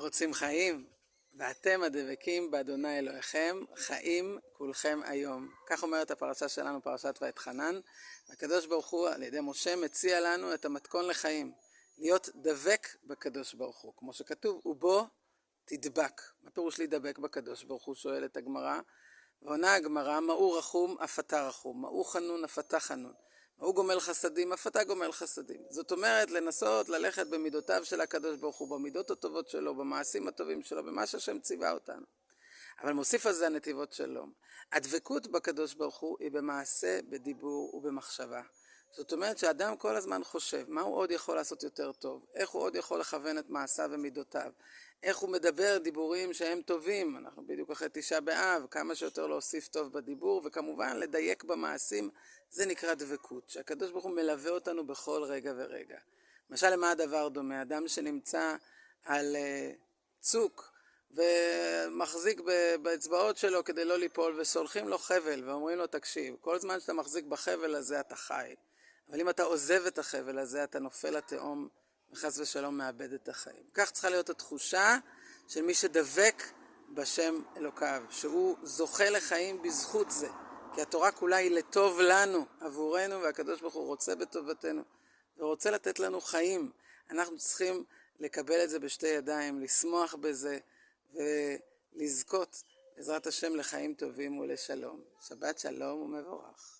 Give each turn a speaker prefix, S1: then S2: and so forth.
S1: רוצים חיים, ואתם הדבקים באדוני אלוהיכם, חיים כולכם היום. כך אומרת הפרשה שלנו, פרשת ואתחנן. הקדוש ברוך הוא על ידי משה מציע לנו את המתכון לחיים, להיות דבק בקדוש ברוך הוא, כמו שכתוב, ובו תדבק. מה פירוש להידבק בקדוש ברוך הוא? שואלת הגמרא, ועונה הגמרא, מהו רחום אף אתה רחום, מהו חנון אף אתה חנון, מהו גומל חסדים אף אתה גומל חסדים. זאת אומרת, לנסות ללכת במידותיו של הקדוש ברוך הוא, במידות הטובות שלו, במעשים הטובים שלו, במה שהשם ציווה אותנו. אבל מוסיף על זה הנתיבות שלום. הדבקות בקדוש ברוך הוא היא במעשה, בדיבור ובמחשבה. זאת אומרת שאדם כל הזמן חושב מה הוא עוד יכול לעשות יותר טוב, איך הוא עוד יכול לכוון את מעשיו ומידותיו, איך הוא מדבר דיבורים שהם טובים. אנחנו בדיוק אחרי תשעה באב, כמה שיותר להוסיף טוב בדיבור, וכמובן לדייק במעשים. זה נקרא דבקות, שהקדוש ברוך הוא מלווה אותנו בכל רגע ורגע. למשל, למה הדבר דומה? אדם שנמצא על צוק ומחזיק באצבעות שלו כדי לא ליפול, וסולחים לו חבל ואומרים לו, תקשיב, כל זמן שאתה מחזיק בחבל הזה אתה חי, אבל אם אתה עוזב את החבל הזה אתה נופל לתהום וחס ושלום מאבד את החיים. כך צריכה להיות התחושה של מי שדבק בשם אלוקיו, שהוא זוכה לחיים בזכות זה, כי התורה כולה היא לטוב לנו, עבורנו, והקדוש ברוך הוא רוצה בטובתנו ורוצה לתת לנו חיים. אנחנו צריכים לקבל את זה בשתי ידיים, לשמוח בזה ולזכות בעזרת השם לחיים טובים ולשלום. שבת שלום ומבורך.